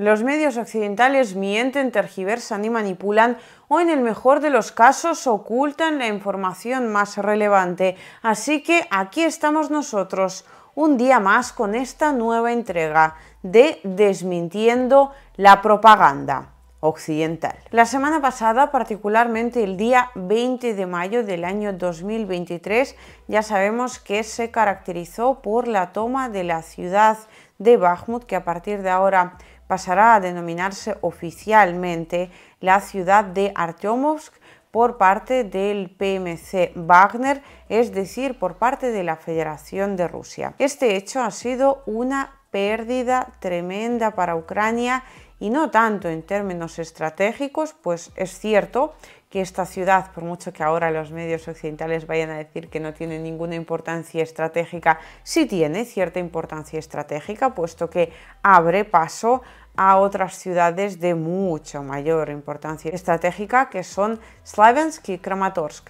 Los medios occidentales mienten, tergiversan y manipulan, o en el mejor de los casos ocultan la información más relevante. Así que aquí estamos nosotros, un día más con esta nueva entrega de Desmintiendo la propaganda occidental. La semana pasada, particularmente el día 20 de mayo del año 2023, ya sabemos que se caracterizó por la toma de la ciudad de Bakhmut, que a partir de ahora pasará a denominarse oficialmente la ciudad de Artyomovsk por parte del PMC Wagner, es decir, por parte de la Federación de Rusia. Este hecho ha sido una pérdida tremenda para Ucrania, y no tanto en términos estratégicos, pues es cierto que esta ciudad, por mucho que ahora los medios occidentales vayan a decir que no tiene ninguna importancia estratégica, sí tiene cierta importancia estratégica, puesto que abre paso a otras ciudades de mucho mayor importancia estratégica, que son Slaviansk y Kramatorsk.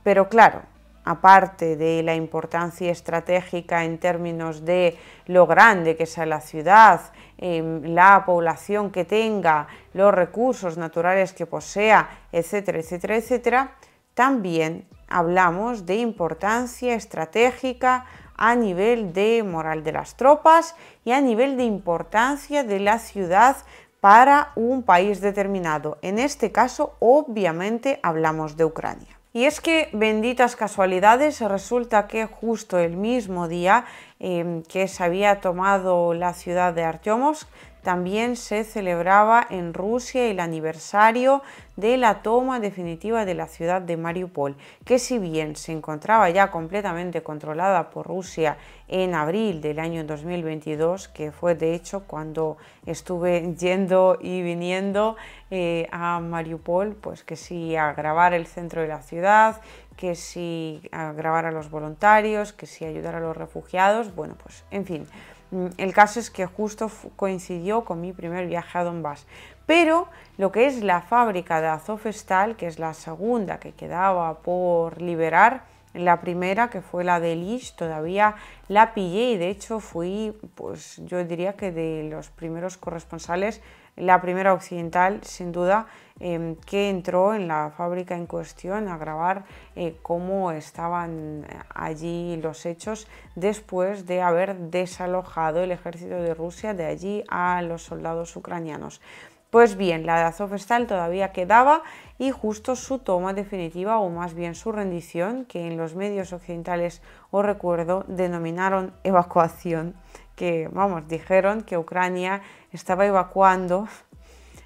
Pero claro, aparte de la importancia estratégica en términos de lo grande que sea la ciudad, la población que tenga, los recursos naturales que posea, etcétera, etcétera, etcétera, también hablamos de importancia estratégica a nivel de moral de las tropas y a nivel de importancia de la ciudad para un país determinado. En este caso, obviamente, hablamos de Ucrania. Y es que, benditas casualidades, resulta que justo el mismo día que se había tomado la ciudad de Artyomovsk, también se celebraba en Rusia el aniversario de la toma definitiva de la ciudad de Mariupol, que si bien se encontraba ya completamente controlada por Rusia en abril del año 2022, que fue de hecho cuando estuve yendo y viniendo a Mariupol, pues que sí a grabar el centro de la ciudad, que sí a grabar a los voluntarios, que sí ayudar a los refugiados, bueno, pues en fin. El caso es que justo coincidió con mi primer viaje a Donbass. Pero lo que es la fábrica de Azovstal, que es la segunda que quedaba por liberar, la primera, que fue la de Lich, todavía la pillé y de hecho fui, pues yo diría que de los primeros corresponsales, la primera occidental, sin duda, que entró en la fábrica en cuestión a grabar cómo estaban allí los hechos después de haber desalojado el ejército de Rusia de allí a los soldados ucranianos. Pues bien, la de Azovstal todavía quedaba y justo su toma definitiva, o más bien su rendición, que en los medios occidentales, os recuerdo, denominaron evacuación, que vamos, dijeron que Ucrania estaba evacuando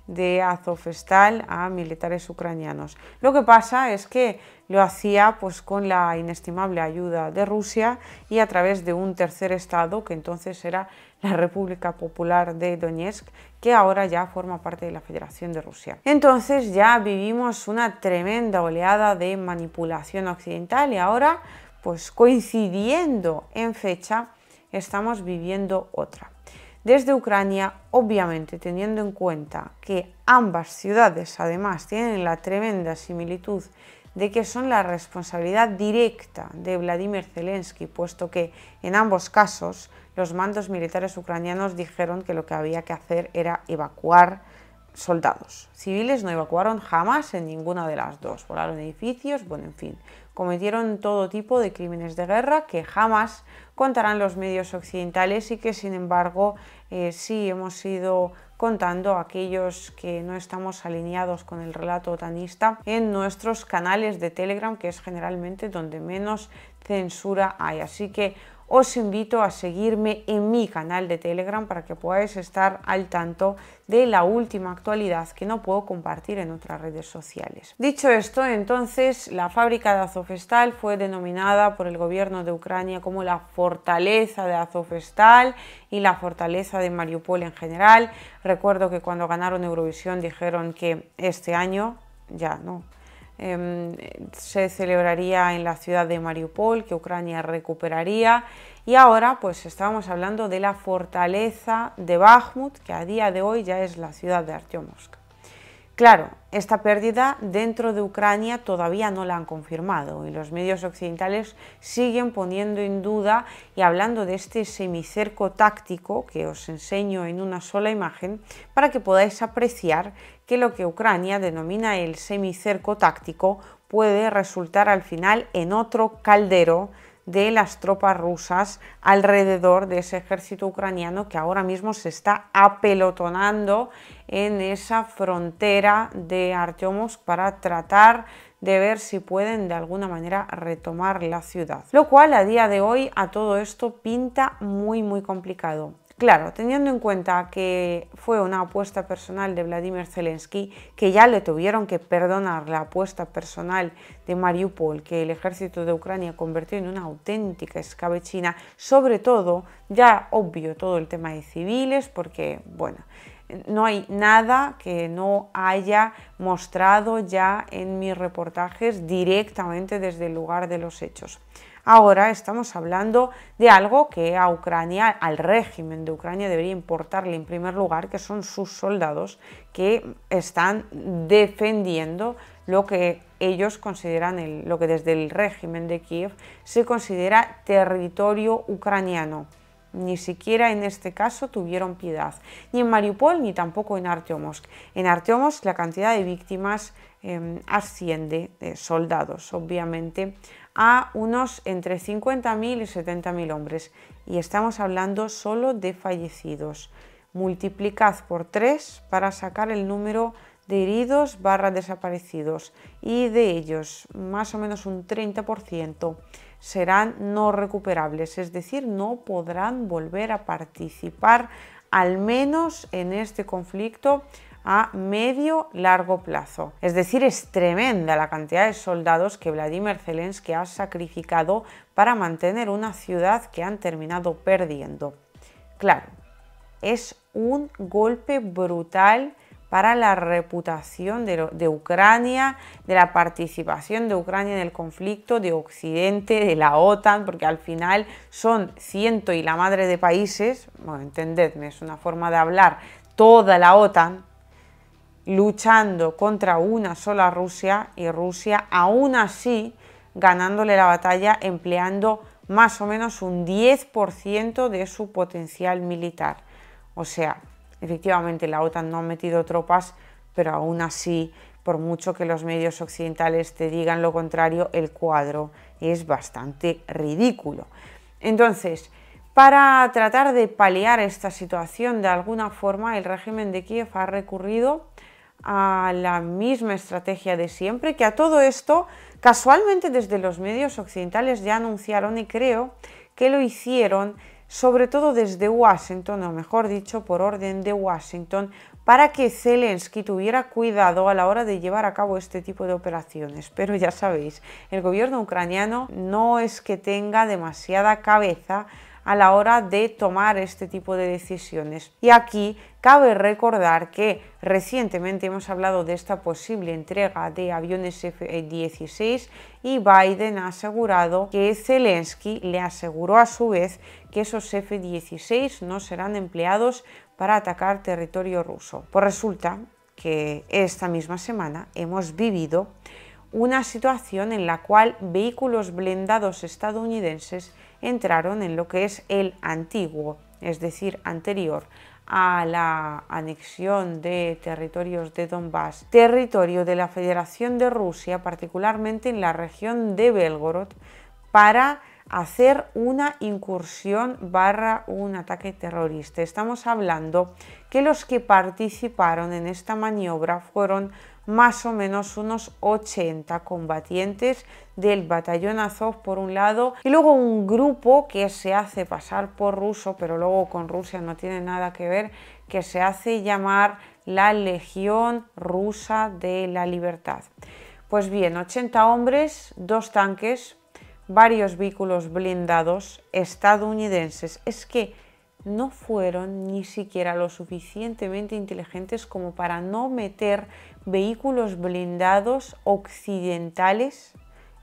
de Azovstal a militares ucranianos. Lo que pasa es que lo hacía pues con la inestimable ayuda de Rusia y a través de un tercer estado, que entonces era la República Popular de Donetsk, que ahora ya forma parte de la Federación de Rusia. Entonces ya vivimos una tremenda oleada de manipulación occidental y ahora, pues coincidiendo en fecha, estamos viviendo otra. Desde Ucrania, obviamente teniendo en cuenta que ambas ciudades además tienen la tremenda similitud de que son la responsabilidad directa de Vladimir Zelensky, puesto que en ambos casos los mandos militares ucranianos dijeron que lo que había que hacer era evacuar soldados. Civiles no evacuaron jamás en ninguna de las dos, volaron edificios, bueno, en fin, cometieron todo tipo de crímenes de guerra que jamás contarán los medios occidentales y que sin embargo sí hemos ido contando a aquellos que no estamos alineados con el relato otanista en nuestros canales de Telegram, que es generalmente donde menos censura hay. Así que os invito a seguirme en mi canal de Telegram para que podáis estar al tanto de la última actualidad que no puedo compartir en otras redes sociales. Dicho esto, entonces, la fábrica de Azovstal fue denominada por el gobierno de Ucrania como la fortaleza de Azovstal y la fortaleza de Mariupol en general. Recuerdo que cuando ganaron Eurovisión dijeron que este año, ya no, se celebraría en la ciudad de Mariupol, que Ucrania recuperaría, y ahora pues estábamos hablando de la fortaleza de Bakhmut, que a día de hoy ya es la ciudad de Artyomovsk. Claro, esta pérdida dentro de Ucrania todavía no la han confirmado y los medios occidentales siguen poniendo en duda y hablando de este semicerco táctico que os enseño en una sola imagen para que podáis apreciar que lo que Ucrania denomina el semicerco táctico puede resultar al final en otro caldero de las tropas rusas alrededor de ese ejército ucraniano que ahora mismo se está apelotonando en esa frontera de Artyomovsk para tratar de ver si pueden de alguna manera retomar la ciudad. Lo cual a día de hoy a todo esto pinta muy complicado. Claro, teniendo en cuenta que fue una apuesta personal de Vladimir Zelensky, que ya le tuvieron que perdonar la apuesta personal de Mariupol, que el ejército de Ucrania convirtió en una auténtica escabechina, sobre todo, ya obvio todo el tema de civiles, porque, bueno, no hay nada que no haya mostrado ya en mis reportajes directamente desde el lugar de los hechos. Ahora estamos hablando de algo que a Ucrania, al régimen de Ucrania, debería importarle en primer lugar, que son sus soldados que están defendiendo lo que ellos consideran, lo que desde el régimen de Kiev se considera territorio ucraniano. Ni siquiera en este caso tuvieron piedad, ni en Mariupol ni tampoco en Artyomovsk. En Artyomovsk la cantidad de víctimas asciende, de soldados obviamente, a unos entre 50.000 y 70.000 hombres, y estamos hablando solo de fallecidos. Multiplicad por 3 para sacar el número de heridos / desaparecidos, y de ellos más o menos un 30% serán no recuperables, es decir, no podrán volver a participar al menos en este conflicto a medio-largo plazo. Es decir, es tremenda la cantidad de soldados que Vladimir Zelensky ha sacrificado para mantener una ciudad que han terminado perdiendo. Claro, es un golpe brutal para la reputación de Ucrania, de la participación de Ucrania en el conflicto, de Occidente, de la OTAN, porque al final son ciento y la madre de países, bueno, entendedme, es una forma de hablar, toda la OTAN, luchando contra una sola Rusia, y Rusia aún así ganándole la batalla empleando más o menos un 10% de su potencial militar. O sea, efectivamente la OTAN no ha metido tropas, pero aún así, por mucho que los medios occidentales te digan lo contrario, el cuadro es bastante ridículo. Entonces, para tratar de paliar esta situación de alguna forma, el régimen de Kiev ha recurrido a la misma estrategia de siempre, que a todo esto casualmente desde los medios occidentales ya anunciaron, y creo que lo hicieron sobre todo desde Washington, o mejor dicho, por orden de Washington, para que Zelensky tuviera cuidado a la hora de llevar a cabo este tipo de operaciones. Pero ya sabéis, el gobierno ucraniano no es que tenga demasiada cabeza a la hora de tomar este tipo de decisiones. Y aquí cabe recordar que recientemente hemos hablado de esta posible entrega de aviones F-16 y Biden ha asegurado que Zelensky le aseguró a su vez que esos F-16 no serán empleados para atacar territorio ruso. Pues resulta que esta misma semana hemos vivido una situación en la cual vehículos blindados estadounidenses entraron en lo que es el antiguo, es decir, anterior a la anexión de territorios de Donbass, territorio de la Federación de Rusia, particularmente en la región de Belgorod, para hacer una incursión / un ataque terrorista. Estamos hablando que los que participaron en esta maniobra fueron más o menos unos 80 combatientes del batallón Azov por un lado, y luego un grupo que se hace pasar por ruso, pero luego con Rusia no tiene nada que ver, que se hace llamar la Legión Rusa de la Libertad. Pues bien, 80 hombres, 2 tanques, varios vehículos blindados estadounidenses. Es que no fueron ni siquiera lo suficientemente inteligentes como para no meter vehículos blindados occidentales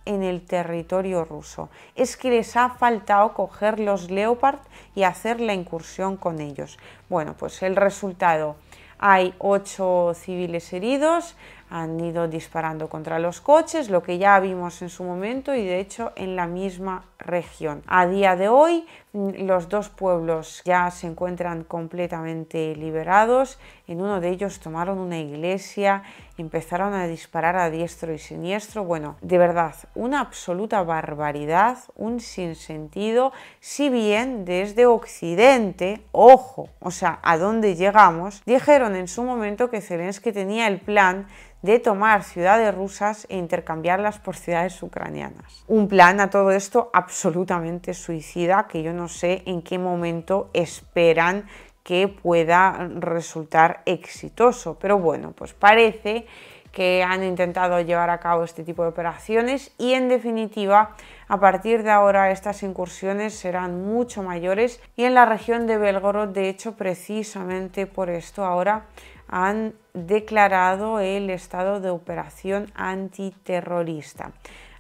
en el territorio ruso. Es que les ha faltado coger los Leopard y hacer la incursión con ellos. Bueno, pues el resultado hay 8 civiles heridos, han ido disparando contra los coches, lo que ya vimos en su momento y de hecho en la misma región. A día de hoy los dos pueblos ya se encuentran completamente liberados. En uno de ellos tomaron una iglesia, empezaron a disparar a diestro y siniestro. Bueno, de verdad, una absoluta barbaridad, un sinsentido. Si bien desde Occidente, ojo, o sea, ¿a dónde llegamos? Dijeron en su momento que Zelensky tenía el plan de tomar ciudades rusas e intercambiarlas por ciudades ucranianas. Un plan a todo esto absolutamente suicida que yo no sé en qué momento esperan que pueda resultar exitoso. Pero bueno, pues parece que han intentado llevar a cabo este tipo de operaciones y en definitiva a partir de ahora estas incursiones serán mucho mayores y en la región de Belgorod, de hecho, precisamente por esto ahora han declarado el estado de operación antiterrorista.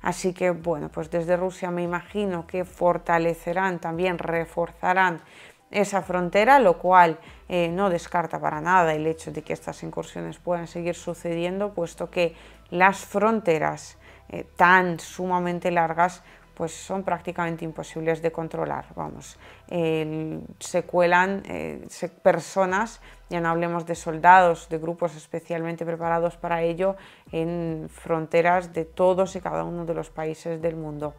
Así que bueno, pues desde Rusia me imagino que fortalecerán, también reforzarán esa frontera, lo cual no descarta para nada el hecho de que estas incursiones puedan seguir sucediendo, puesto que las fronteras tan sumamente largas pues son prácticamente imposibles de controlar. Vamos, se cuelan personas, ya no hablemos de soldados, de grupos especialmente preparados para ello, en fronteras de todos y cada uno de los países del mundo.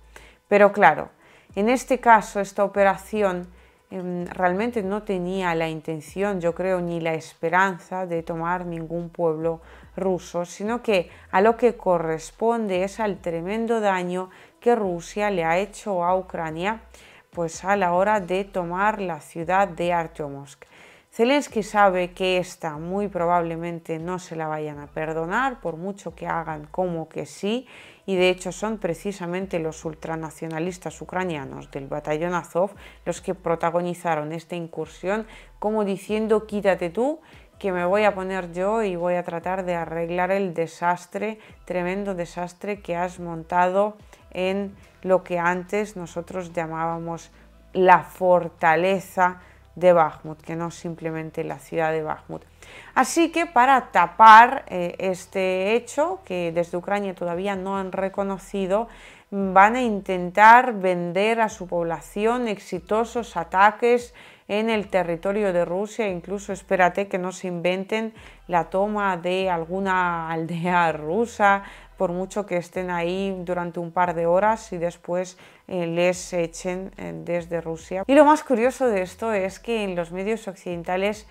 Pero claro, en este caso, esta operación realmente no tenía la intención, yo creo, ni la esperanza de tomar ningún pueblo ruso, sino que a lo que corresponde es al tremendo daño que Rusia le ha hecho a Ucrania, pues a la hora de tomar la ciudad de Artyomovsk. Zelensky sabe que esta muy probablemente no se la vayan a perdonar, por mucho que hagan como que sí, y de hecho son precisamente los ultranacionalistas ucranianos del batallón Azov los que protagonizaron esta incursión, como diciendo quítate tú, que me voy a poner yo y voy a tratar de arreglar el desastre, tremendo desastre que has montado en lo que antes nosotros llamábamos la fortaleza de Bakhmut, que no simplemente la ciudad de Bakhmut. Así que para tapar este hecho, que desde Ucrania todavía no han reconocido, van a intentar vender a su población exitosos ataques en el territorio de Rusia. Incluso espérate que no se inventen la toma de alguna aldea rusa, por mucho que estén ahí durante un par de horas y después les echen desde Rusia. Y lo más curioso de esto es que en los medios occidentales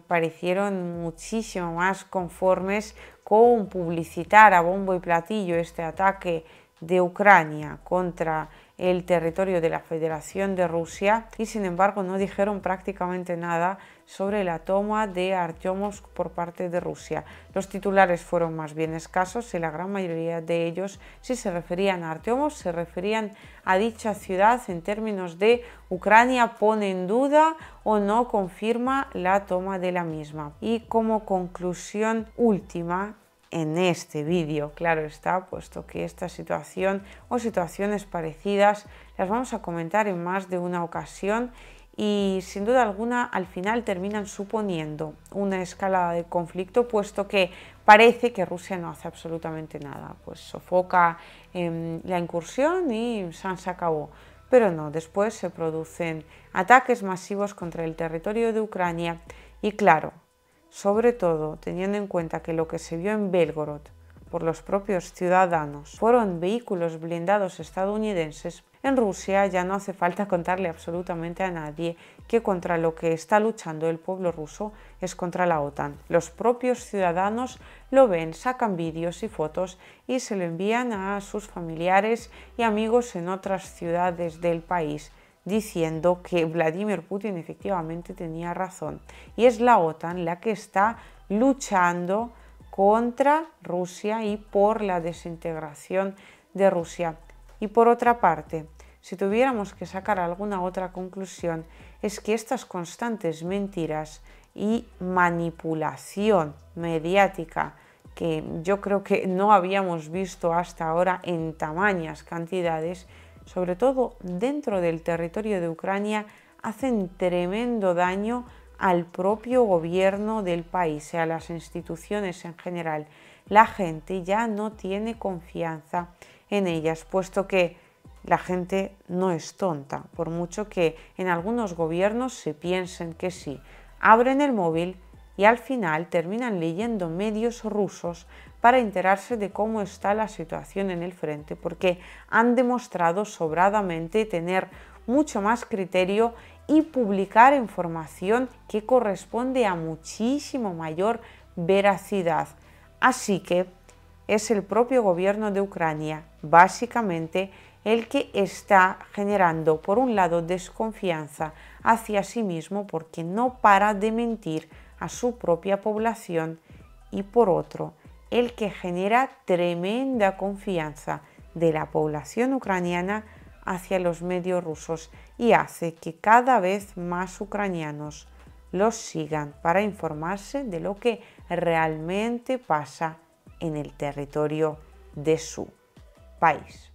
parecieron muchísimo más conformes con publicitar a bombo y platillo este ataque de Ucrania contra el territorio de la Federación de Rusia y sin embargo no dijeron prácticamente nada sobre la toma de Artyomovsk por parte de Rusia. Los titulares fueron más bien escasos y la gran mayoría de ellos, si se referían a Artyomovsk, se referían a dicha ciudad en términos de Ucrania pone en duda o no confirma la toma de la misma. Y como conclusión última, en este vídeo, claro está, puesto que esta situación o situaciones parecidas las vamos a comentar en más de una ocasión y sin duda alguna al final terminan suponiendo una escalada de conflicto, puesto que parece que Rusia no hace absolutamente nada, pues sofoca la incursión y se acabó. Pero no, después se producen ataques masivos contra el territorio de Ucrania y claro, sobre todo teniendo en cuenta que lo que se vio en Belgorod por los propios ciudadanos fueron vehículos blindados estadounidenses, en Rusia ya no hace falta contarle absolutamente a nadie que contra lo que está luchando el pueblo ruso es contra la OTAN. Los propios ciudadanos lo ven, sacan vídeos y fotos y se lo envían a sus familiares y amigos en otras ciudades del país, diciendo que Vladimir Putin efectivamente tenía razón y es la OTAN la que está luchando contra Rusia y por la desintegración de Rusia. Y por otra parte, si tuviéramos que sacar alguna otra conclusión, es que estas constantes mentiras y manipulación mediática que yo creo que no habíamos visto hasta ahora en tamañas cantidades, sobre todo dentro del territorio de Ucrania, hacen tremendo daño al propio gobierno del país y a las instituciones en general. La gente ya no tiene confianza en ellas, puesto que la gente no es tonta, por mucho que en algunos gobiernos se piensen que sí. Abren el móvil y al final terminan leyendo medios rusos para enterarse de cómo está la situación en el frente, porque han demostrado sobradamente tener mucho más criterio y publicar información que corresponde a muchísimo mayor veracidad. Así que es el propio gobierno de Ucrania, básicamente, el que está generando, por un lado, desconfianza hacia sí mismo porque no para de mentir a su propia población, y por otro, el que genera tremenda confianza de la población ucraniana hacia los medios rusos y hace que cada vez más ucranianos los sigan para informarse de lo que realmente pasa en el territorio de su país.